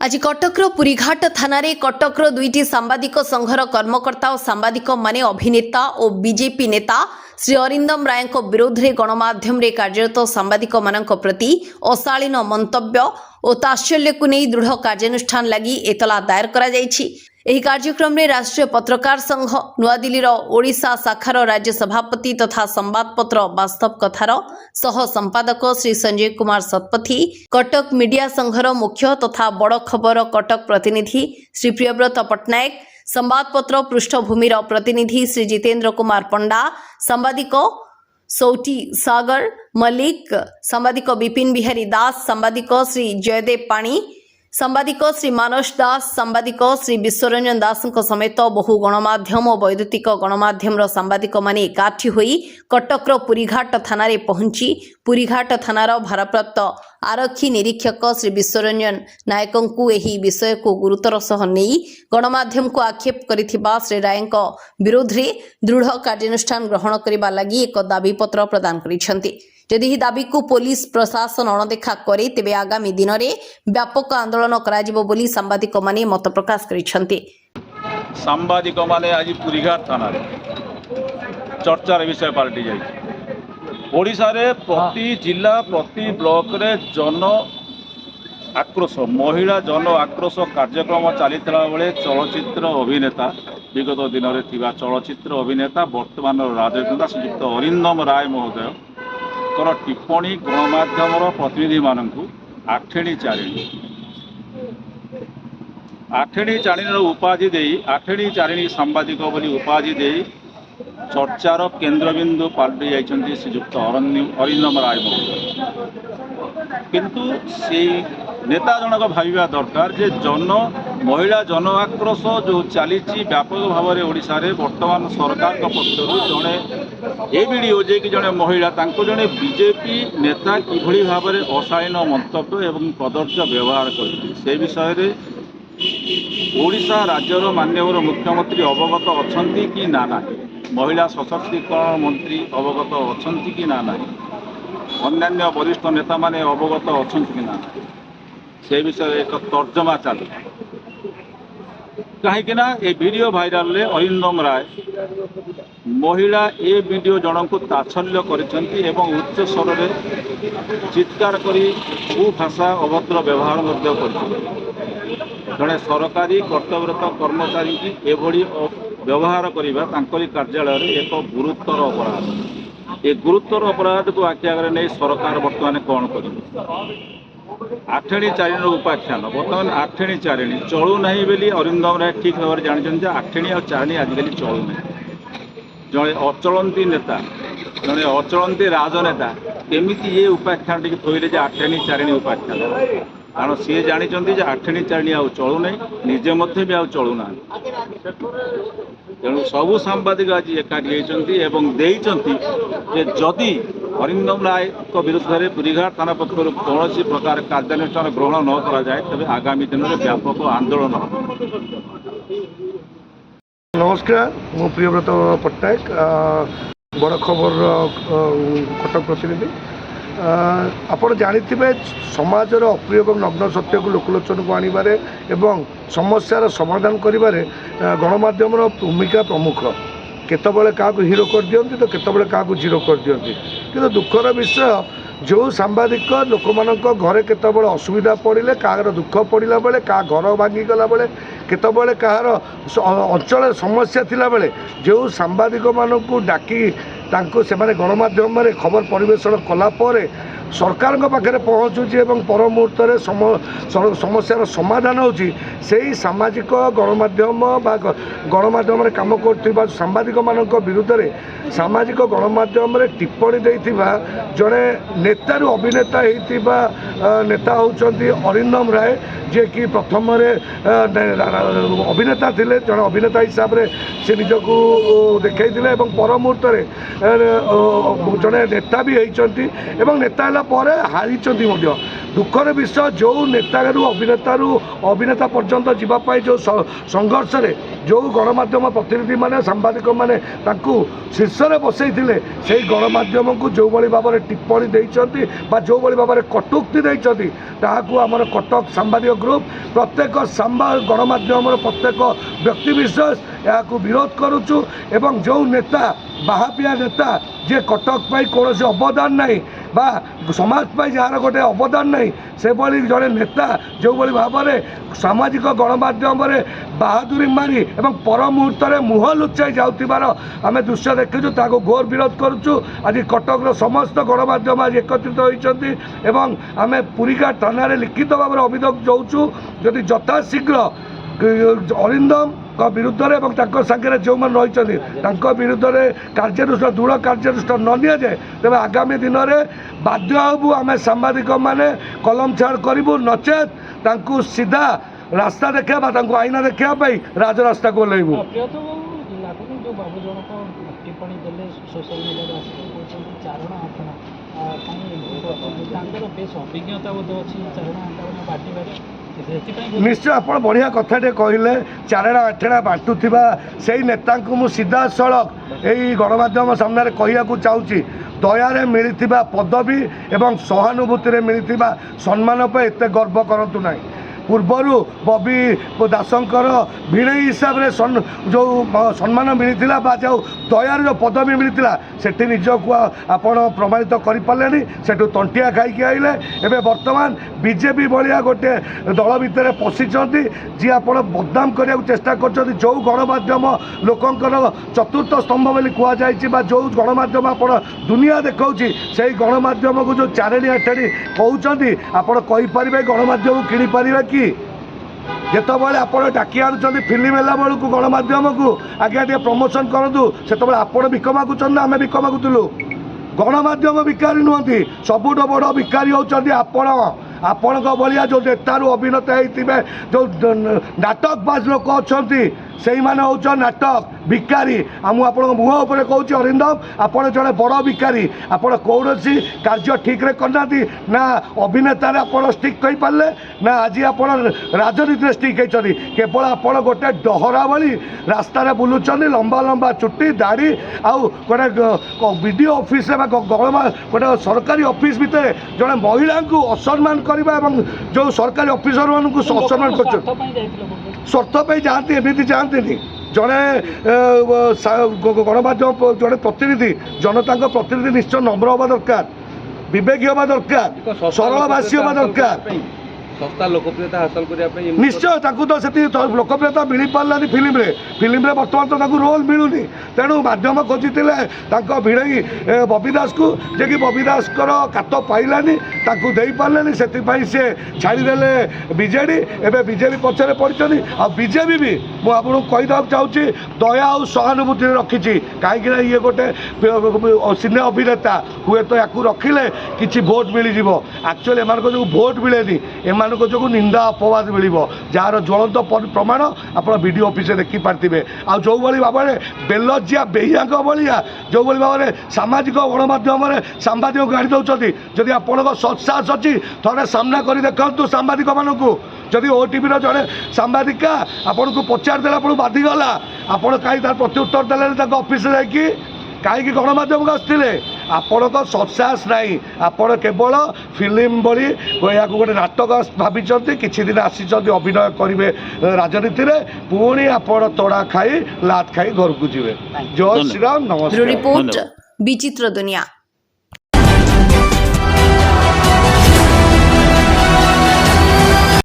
आज कटकर पुरीघाट थाना कटकर दुईटी सांबादिक संघर कर्मकर्ता और सांबादिक माने अभिनेता और बीजेपी नेता श्री अरिंदम राय विरोध में गणमाध्यम रे कार्यरत सांबादिक मानक प्रति अशालीन मंतव्य और तात्सल्य को नहीं दृढ़ कार्यानुष्ठान लगी एतला दायर करा जायछि। एही कार्यक्रम में राष्ट्रीय पत्रकार संघ नुआदिल्लीर ओडिशा शाखार राज्य सभापति तथा संवादपत्र वास्तव कथार सह संपादक श्री संजय कुमार सतपथी, कटक मीडिया संघर मुख्य तथा बड़ खबर कटक प्रतिनिधि श्री प्रियव्रत पट्टनायक, संवादपत्र पृष्ठभूमिर प्रतिनिधि श्री जितेन्द्र कुमार पंडा, सांबादिक सौटी सागर मल्लिक, सांबादिक विपिन बिहारी दास, सांबादिक श्री जयदेव पाणी, सांबादिक श्री मानस दास, सांबादिक श्री विश्वरंजन दास समेत बहु गणमाध्यम और वैद्युतिक गणमाध्यम सांबादिक माने एकाठी होई कटकर पुरीघाट थाना रे पहुंची पुरीघाट थानार भारप्राप्त आरक्षी निरीक्षक श्री विश्वरंजन नायक एही विषय को गुरुतर सह नहीं गणमाध्यम को आक्षेप करिथिबा श्री रायक विरोध में दृढ़ कार्यानुष्ठान ग्रहण करने लगी एक दाबीपत्र प्रदान करिसेंति। यदि ही दाबी को पुलिस प्रशासन अणदेखा करे तेबे आगामी दिन में व्यापक आंदोलन कराजिबो बोली सांबादिक माने मत प्रकाश करिसेंति। सांबादिक माने आज पुरीघाट थाना चर्चार विषय पालटि जाइए। ओडिशा रे प्रति जिला प्रति ब्लॉक रे जन आक्रोश महिला जन आक्रोश कार्यक्रम चलीथिला बेले चलचित्र अभिनेता विगत दिन में थिबा चलचित्र अभिनेता वर्तमान राजनेता श्रीयुक्त अरिंदम राय महोदय कर टिप्पणी गणमाध्यम प्रतिनिधि मानक आठेणी चारिणी उपाधि दे आठेणी चारिणी सांबादिक बोली उपाधि दे चर्चार केन्द्रबिंदु पालटि जाइछन्ति श्रीयुक्त अरिंदम राय महोदय। किंतु से नेता जनक भाविबा दरकार जे महिला जन आक्रोश जो चली व्यापक भाव में ओडिशा रे वर्तमान सरकार पक्षर जड़े ए वीडियो जे कि जड़े महिला जड़े बीजेपी नेता किभली भाव में अशालीन मंतव्य एवं कदर्य व्यवहार कर विषय रे ओडिशा राज्यर माननीय मुख्यमंत्री अवगत अछंती कि ना नहीं, महिला सशक्तिकरण मंत्री अवगत अछंती कि ना नहीं, अन्यान्य वरिष्ठ नेता माने अवगत अछंती कि ना नहीं, से विषय एक तर्जमा चल कहीं वीडियो भाइराल रे अरिंदम राय महिला ए वीडियो जन को तात्सल्य करिसेंति एवं उच्च स्वर रे चित्कार करी कुभाषा अभद्र व्यवहार मध्य करिसेंति। जड़े सरकारी कर्तव्यरत कर्मचारी की एभली व्यवहार करने तांकरी कार्यालय रे एक गुरुतर अपराध। ए गुरुतर अपराध को आखि आगे नहीं सरकार बर्तमान कौन कर आठेणी चारिणी उपाख्यान बर्तमान आठेणी चारिणी चलू ना बोली अरिंदम राय ठीक भाव में जानते आठेणी और चारिणी आजिकल चलू ना। जड़े अचलती नेता जड़े अचलती राजनेता केमिति ये उपाख्यान टी थोड़े आठेणी चारिणी उपाख्यान कारण सी जानी आठेणी चारिणी आउ चलू ना निजे मध्य भी आउ चलू ना। तेणु सबू सांबादिक आज एकाठी होती जदि अरिंदम राय विरुद्ध में पुरीघाट थाना पक्ष कौन प्रकार कार्यानुष्ठान ग्रहण न करा जाए तेज आगामी दिन में व्यापक आंदोलन। नमस्कार, मु प्रियव्रत पट्टनायक बड़ खबर कटक प्रतिनिधि। आपण जानिथिबे समाजर अप्रिय और नग्न सत्य को लोकलोचन को आनिबारे एवं समस्यार समाधान करिबारे गणमाध्यम भूमिका प्रमुख। केतबेले क्या हिरो कर दियंती तो केतबेले क्या जीरो कर दियंती। किंतु दुखर विषय जो सांबादिक लोक मानक घरे केतबेले असुविधा पड़े कहार दुख पड़ा बेले क्या घर भांगीगला बेले केतबेले कहार अंचल समस्या थिला बेले जो सांबादिक मानक डाकी तांको से माने गणमाध्यम रे खबर परिवेषण कलापर सरकार पाखे पहुँचुची और पर मुहूर्त समस्यार समाधान होची सेही सामाजिक गणमाध्यम बा गणमाध्यम काम कर सांबादिक मानक विरुद्ध रे सामाजिक गणमाध्यम रे टिप्पणी देइथिबा जड़े नेतारू अभिनेता होइथिबा नेता होउचंती अरिंदम राय जे कि प्रथम अभिनेता थिले जड़े अभिनेता हिसाब रे से निजको देखैथिले और पर मुहूर्त जड़े नेता भी होइचंती एवं नेता पर हारी ଦୁଃଖର ବିଷୟ ଯେଉଁ ନେତାରୁ ଅଭିନେତା ପର୍ଯ୍ୟନ୍ତ ଯିବା ପାଇଁ ଯେଉଁ ସଂଘର୍ଷରେ ଯେଉଁ ଗଣମାଧ୍ୟମ ପ୍ରତିନିଧିମାନେ ସାମ୍ବାଦିକମାନେ ତାଙ୍କୁ ଶୀର୍ଷରେ ବସେଇଥିଲେ ସେଇ ଗଣମାଧ୍ୟମକୁ ଯେଉଁଭଳି ଭାବରେ ଟିପ୍ପଣୀ ଦେଇଛନ୍ତି ବା ଯେଉଁଭଳି ଭାବରେ କଟୁକ୍ତି ଦେଇଛନ୍ତି ତାହାକୁ ଆମର କଟକ ସାମ୍ବାଦିକ ଗ୍ରୁପ୍ ପ୍ରତ୍ୟେକ ଗଣମାଧ୍ୟମର ପ୍ରତ୍ୟେକ ବ୍ୟକ୍ତିବିଶେଷ ଏହାକୁ ବିରୋଧ କରୁଛୁ ଏବଂ ଯେଉଁ ନେତା ବାହାପିଆ ନେତା ଯେ କଟକ ପାଇଁ କୌଣସି ଅବଦାନ ନାହିଁ ବା ସମାଜ ପାଇଁ ଯାହାର ଗୋଟେ ଅବଦାନ ନାହିଁ ସେଭଳି ଜଣେ ନେତା ଯେଉଁଭଳି ଭାବରେ ସାମାଜିକ ଗଣମାଧ୍ୟମରେ ବାହାଦୁରୀ ମାରି ଏବଂ ପର ମୁହୂର୍ତ୍ତରେ ମୁହଁ ଲୁଚାଇ ଯାଉଥିବାର ଆମେ ଦୃଶ୍ୟ ଦେଖିଛୁ ତାକୁ ଘୋର ବିରୋଧ କରୁଛୁ। ଆଜି କଟକର ସମସ୍ତ ଗଣମାଧ୍ୟମ ଆଜି ଏକତ୍ରିତ ହୋଇଛନ୍ତି ଏବଂ ଆମେ ପୁରୀଘାଟ ଥାନାରେ ଲିଖିତ ଭାବରେ ଅଭିଯୋଗ ଦେଉଛୁ ଯଦି ଯଥାଶୀଘ୍ର ଅରିନ୍ଦମଙ୍କ ବିରୁଦ୍ଧରେ ଏବଂ ତାଙ୍କ ସାଙ୍ଗରେ ଯେଉଁମାନେ ରହିଛନ୍ତି ତାଙ୍କ ବିରୁଦ୍ଧରେ ଦୃଢ଼ କାର୍ଯ୍ୟାନୁଷ୍ଠାନ ନ ନିଆଯାଏ ତେବେ ଆଗାମୀ ଦିନରେ ବାଧ୍ୟ ହେବୁ ଆମେ ସାମ୍ବାଦିକମାନେ କଲମ ଛାଡ଼ କରିବୁ ନଚେତ୍ ତାଙ୍କୁ ସିଧା ରାସ୍ତା ଦେଖାଇବା ବା ତାଙ୍କୁ ଆଇନା ଦେଖାଇବା ପାଇଁ ରାଜରାସ୍ତାକୁ ଓହ୍ଲାଇବୁ। ନିଶ୍ଚୟ ଆପଣ ବଢ଼ିଆ କଥାଟେ କହିଲେ ଚାରେଣା ଆଠେଣା ବାଣ୍ଟୁଥିବା ସେଇ ନେତାଙ୍କୁ ମୁଁ ସିଧାସଳଖ ଏଇ ଗଣମାଧ୍ୟମ ସାମ୍ନାରେ କହିବାକୁ ଚାହୁଁଛି ଦୟାରେ ମିଳିଥିବା ପଦବୀ ଏବଂ ସହାନୁଭୂତିରେ ମିଳିଥିବା ସମ୍ମାନ ପାଇଁ ଏତେ ଗର୍ବ କରନ୍ତୁ ନାହିଁ। ପୂର୍ବରୁ ବବି ଦାସଙ୍କର ଭିଣେଇ ହିସାବରେ ଯେଉଁ ସମ୍ମାନ ମିଳିଥିଲା ବା ଯେଉଁ ଦୟାର ଯେଉଁ ପଦବୀ ମିଳିଥିଲା ସେଠି ନିଜକୁ ଆପଣ ପ୍ରମାଣିତ କରିପାରିଲେନି ସେଠୁ ତଣ୍ଟିଆ ଖାଇକି ଆଇଲେ ଏବେ ବର୍ତ୍ତମାନ ବିଜେପି ଭଳିଆ ଗୋଟେ ଦଳ ଭିତରେ ପଶିଛନ୍ତି ଯିଏ ଆପଣ ବଦନାମ କରିବାକୁ ଚେଷ୍ଟା କରୁଛନ୍ତି। ଯେଉଁ ଗଣମାଧ୍ୟମ ଲୋକଙ୍କର ଚତୁର୍ଥ ସ୍ତମ୍ଭ ବୋଲି କୁହାଯାଇଛି ବା ଯେଉଁ ଗଣମାଧ୍ୟମ ଆପଣ ଦୁନିଆ ଦେଖାଉଛି ସେଇ ଗଣମାଧ୍ୟମକୁ ଯେଉଁ ଚାରେଣି ଆଠେଣି କହୁଛନ୍ତି ଆପଣ କହିପାରିବେ ଗଣମାଧ୍ୟମକୁ କିଣିପାରିବେ କି? ଯେତେବେଳେ ଆପଣ ଡାକି ଆଣୁଛନ୍ତି ଫିଲ୍ମ ହେଲା ବେଳକୁ ଗଣମାଧ୍ୟମକୁ ଆଜ୍ଞା ଟିକେ ପ୍ରମୋସନ୍ କରନ୍ତୁ ସେତେବେଳେ ଆପଣ ଭିକ ମାଗୁଛନ୍ତି ଆମେ ଭିକ ମାଗୁଥିଲୁ। ଗଣମାଧ୍ୟମ ଭିକାରୀ ନୁହନ୍ତି ସବୁଠୁ ବଡ଼ ଭିକାରୀ ହେଉଛନ୍ତି ଆପଣଙ୍କ ଭଳିଆ ଯେଉଁ ନେତାରୁ ଅଭିନେତା ହେଇଥିବେ ଯେଉଁ ନାଟକବାଜ ଲୋକ ଅଛନ୍ତି ସେଇମାନେ ହେଉଛନ୍ତି ନାଟକ ଭିକାରୀ। ଆଉ ମୁଁ ଆପଣଙ୍କ ମୁହଁ ଉପରେ କହୁଛି ଅରିନ୍ଦମ ଆପଣ ଜଣେ ବଡ଼ ଭିକାରୀ। ଆପଣ କୌଣସି କାର୍ଯ୍ୟ ଠିକ୍ରେ କରିନାହାନ୍ତି ନା ଅଭିନେତାରେ ଆପଣ ଷ୍ଟିକ୍ କହିପାରିଲେ ନା ଆଜି ଆପଣ ରାଜନୀତିରେ ଷ୍ଟିକ୍ ହେଇଛନ୍ତି। କେବଳ ଆପଣ ଗୋଟେ ଡହରା ଭଳି ରାସ୍ତାରେ ବୁଲୁଛନ୍ତି ଲମ୍ବା ଲମ୍ବା ଚୁଟି ଦାଢ଼ି ଆଉ ଗୋଟେ ବିଡ଼ିଓ ଅଫିସରେ ବା ଗୋଟେ ସରକାରୀ ଅଫିସ ଭିତରେ ଜଣେ ମହିଳାଙ୍କୁ ଅସମ୍ମାନ କରିବା ଏବଂ ଯେଉଁ ସରକାରୀ ଅଫିସରମାନଙ୍କୁ ଅସମ୍ମାନ କରୁଛନ୍ତି ସ୍ୱାର୍ଥ ପାଇଁ ଯାଆନ୍ତି ଏମିତି ଯାଆନ୍ତିନି। ଜଣେ ଗଣମାଧ୍ୟମ ଜଣେ ପ୍ରତିନିଧି ଜନତାଙ୍କ ପ୍ରତିନିଧି ନିଶ୍ଚୟ ନମ୍ର ହେବା ଦରକାର ବିବେକୀ ହେବା ଦରକାର ସରଳଭାଷୀ ହେବା ଦରକାର। ଶସ୍ତା ଲୋକପ୍ରିୟତା ହାସଲ କରିବା ପାଇଁ ନିଶ୍ଚୟ ତାଙ୍କୁ ତ ସେତିକି ଲୋକପ୍ରିୟତା ମିଳିପାରିଲାନି ଫିଲ୍ମରେ ବର୍ତ୍ତମାନ ତ ତାଙ୍କୁ ରୋଲ୍ ମିଳୁନି ତେଣୁ ମାଧ୍ୟମ ଖୋଜିଥିଲେ ତାଙ୍କ ଭିଣେଇ ବବି ଦାସକୁ ଯେ କି ବବି ଦାସଙ୍କର କାତ ପାଇଲାନି ତାଙ୍କୁ ଦେଇପାରିଲେନି ସେଥିପାଇଁ ସେ ଛାଡ଼ିଦେଲେ ବିଜେଡ଼ି। ଏବେ ବିଜେପି ପଛରେ ପଡ଼ିଛନ୍ତି ଆଉ ବିଜେପି ବି ମୁଁ ଆପଣଙ୍କୁ କହିଦେବାକୁ ଚାହୁଁଛି ଦୟା ଆଉ ସହାନୁଭୂତିରେ ରଖିଛି କାହିଁକିନା ଇଏ ଗୋଟେ ସିନେ ଅଭିନେତା ହୁଏତ ୟାକୁ ରଖିଲେ କିଛି ଭୋଟ୍ ମିଳିଯିବ ଆକ୍ଚୁଆଲି ଏମାନଙ୍କ ଯେଉଁ ଭୋଟ୍ ମିଳେନି ଏମାନଙ୍କ ଯୋଗୁଁ ନିନ୍ଦା ଅପବାଦ ମିଳିବ ଯାହାର ଜ୍ୱଳନ୍ତ ପ୍ରମାଣ ଆପଣ ବିଡ଼ିଓ ଅଫିସରେ ଦେଖିପାରିଥିବେ। ଆଉ ଯେଉଁଭଳି ଭାବରେ ବେଲଜିଆ ବେହିଆଙ୍କ ଭଳିଆ ଯେଉଁଭଳି ଭାବରେ ସାମାଜିକ ଗଣମାଧ୍ୟମରେ ସାମ୍ବାଦିକ ଗାଡ଼ି ଦେଉଛନ୍ତି ଯଦି ଆପଣଙ୍କ ସତ୍ସାହସ ଅଛି ଥରେ ସାମ୍ନା କରି ଦେଖନ୍ତୁ ସାମ୍ବାଦିକମାନଙ୍କୁ। ଯଦି ଓଟିଭିର ଜଣେ ସାମ୍ବାଦିକା ଆପଣଙ୍କୁ ପଚାରିଦେଲେ ଆପଣଙ୍କୁ ବାଧିଗଲା ଆପଣ କାହିଁକି ତାର ପ୍ରତ୍ୟୁତ୍ତର ଦେଲେନି ତାଙ୍କ ଅଫିସରେ ଯାଇକି କାହିଁକି ଗଣମାଧ୍ୟମକୁ ଆସିଥିଲେ? ଆପଣଙ୍କ ସତ୍ସାହସ ନାହିଁ ଆପଣ କେବଳ ଫିଲ୍ମ ଭଳି ଏହାକୁ ଗୋଟେ ନାଟକ ଭାବିଛନ୍ତି କିଛି ଦିନ ଆସିଛନ୍ତି ଅଭିନୟ କରିବେ ରାଜନୀତିରେ ପୁଣି ଆପଣ ତଡ଼ା ଖାଇ ଲାତ ଖାଇ ଘରକୁ ଯିବେ। ଜୟ ଶ୍ରୀରାମ ନମସ୍କାର। ରିପୋର୍ଟ ବିଚିତ୍ର ଦୁନିଆ।